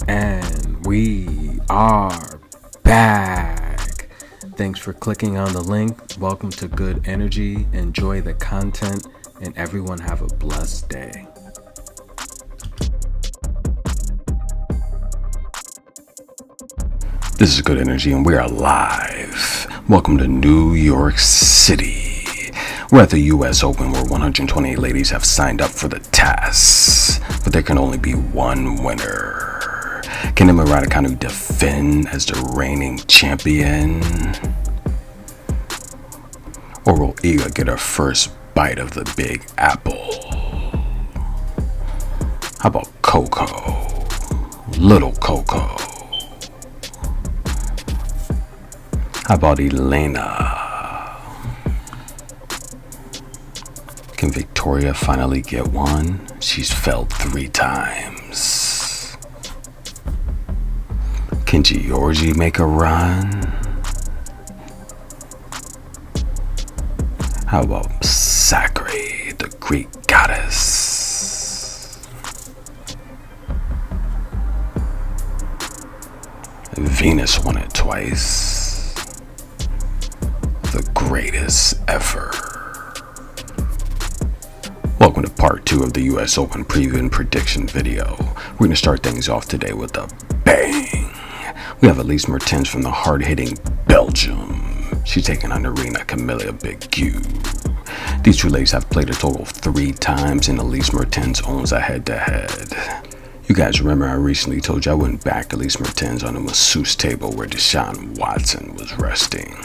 And we are back. Thanks for clicking on the link. Welcome to Good Energy. Enjoy the content, and everyone have a blessed day. This is Good Energy, and we are live. Welcome to New York City. We're at the U.S. Open, where 128 ladies have signed up for the task, but there can only be one winner. Can Emma Raducanu defend as the reigning champion? Or will Iga get her first bite of the Big Apple? How about Coco? Little Coco? How about Elena? Can Victoria finally get one? She's failed 3 times. Can Giorgi make a run? How about Sakura, the Greek goddess? Venus won it twice. The greatest ever. Welcome to part 2 of the US Open preview and prediction video. We're going to start things off today with a bang. We have Elise Mertens from the hard-hitting Belgium. She's taking on Arena Camilla Begu. These two ladies have played a total of 3 times, and Elise Mertens owns a head-to-head. You guys remember I recently told you I wouldn't back Elise Mertens on a masseuse table where Deshaun Watson was resting.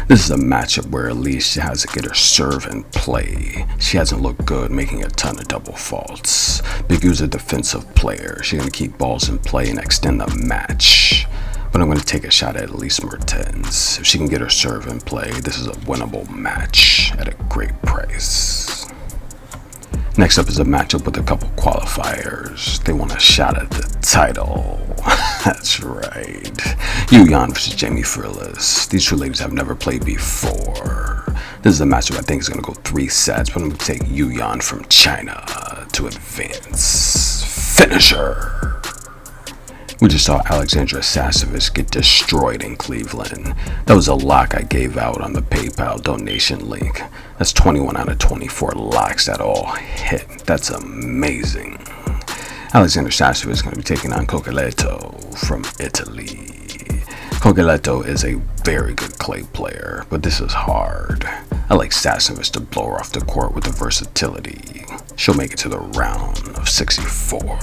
This is a matchup where Elise has to get her serve and play. She hasn't looked good, making a ton of double faults. Begu's a defensive player. She's going to keep balls in play and extend the match. But I'm going to take a shot at Elise Mertens. If she can get her serve and play, this is a winnable match at a great price. Next up is a matchup with a couple qualifiers. They want a shot at the title. That's right. Yu Yan versus Jamie Frillis. These two ladies have never played before. This is a matchup I think is going to go 3 sets, but I'm going to take Yu Yan from China to advance. Finisher. We just saw Alexandra Sasnovich get destroyed in Cleveland. That was a lock I gave out on the PayPal donation link. That's 21 out of 24 locks that all hit. That's amazing. Alexandra Sasnovich is going to be taking on Cocoletto from Italy. Cocoletto is a very good clay player, but this is hard. I like Sasnovich to blow her off the court with the versatility. She'll make it to the round of 64.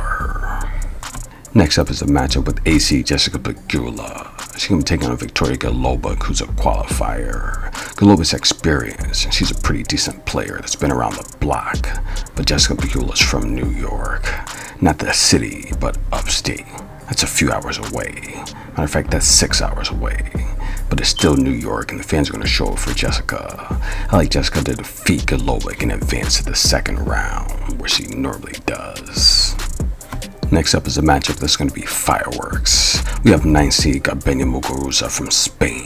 Next up is a matchup with AC Jessica Pegula. She's going to be taking on Victoria Golubic, who's a qualifier. Golubic's experienced, and she's a pretty decent player that's been around the block. But Jessica Pegula's from New York. Not the city, but upstate. That's a few hours away. Matter of fact, that's 6 hours away. But it's still New York, and the fans are going to show up for Jessica. I like Jessica to defeat Golubic and advance to the second round, where she normally does. Next up is a matchup that's going to be fireworks. We have 9th seed Garbine Muguruza from Spain.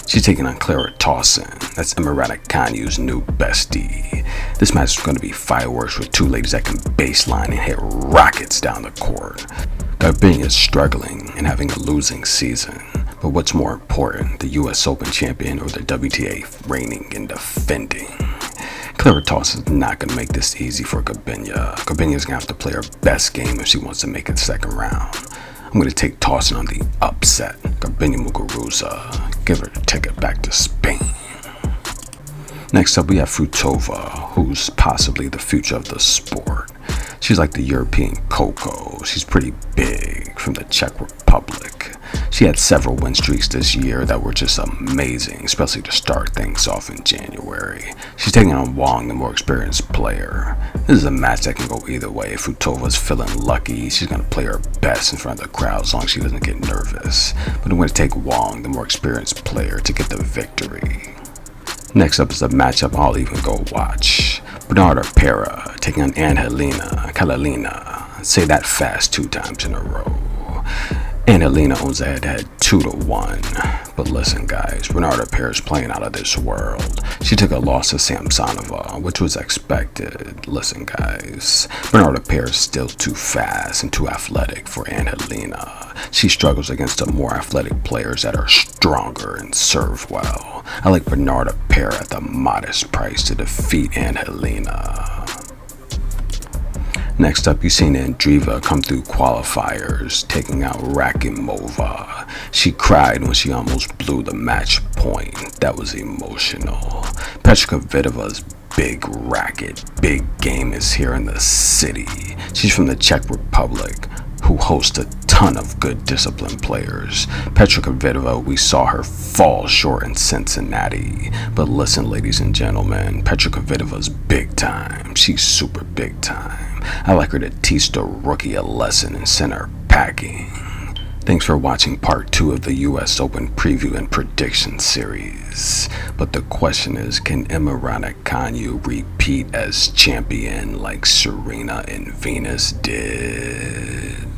She's taking on Clara Tauson. That's Emma Raducanu's new bestie. This match is going to be fireworks with 2 ladies that can baseline and hit rockets down the court. Garbine is struggling and having a losing season. But what's more important, the US Open champion or the WTA reigning and defending? Clara Tauson is not going to make this easy for Garbine. Garbine is going to have to play her best game if she wants to make it second round. I'm going to take Tauson on the upset. Garbine Muguruza. Give her the ticket back to Spain. Next up we have Fruitova, who's possibly the future of the sport. She's like the European Coco. She's pretty big, from the Czech Republic. She had several win streaks this year that were just amazing, especially to start things off in January. She's taking on Wong, the more experienced player. This is a match that can go either way. If Frutova's feeling lucky, she's going to play her best in front of the crowd as long as she doesn't get nervous. But I'm going to take Wong, the more experienced player, to get the victory. Next up is a matchup I'll even go watch. Bernarda Pera taking on Angelina Kalinina. Say that fast 2 times in a row. Angelina owns the head-to-head 2-1. But listen guys, Bernarda Pairs is playing out of this world. She took a loss to Samsonova, which was expected. Listen guys, Bernarda Pairs is still too fast and too athletic for Angelina. She struggles against the more athletic players that are stronger and serve well. I like Bernarda Pairs at the modest price to defeat Angelina. Next up, you seen Andreeva come through qualifiers, taking out Rakimova. She cried when she almost blew the match point. That was emotional. Petra Kvitova's big racket, big game is here in the city. She's from the Czech Republic, who hosts a ton of good disciplined players. Petra Kvitova, we saw her fall short in Cincinnati. But listen, ladies and gentlemen, Petra Kvitova's big time. She's super big time. I like her to teach the rookie a lesson and send her packing. Thanks for watching part 2 of the US Open preview and prediction series. But the question is, can Emma Raducanu repeat as champion like Serena and Venus did?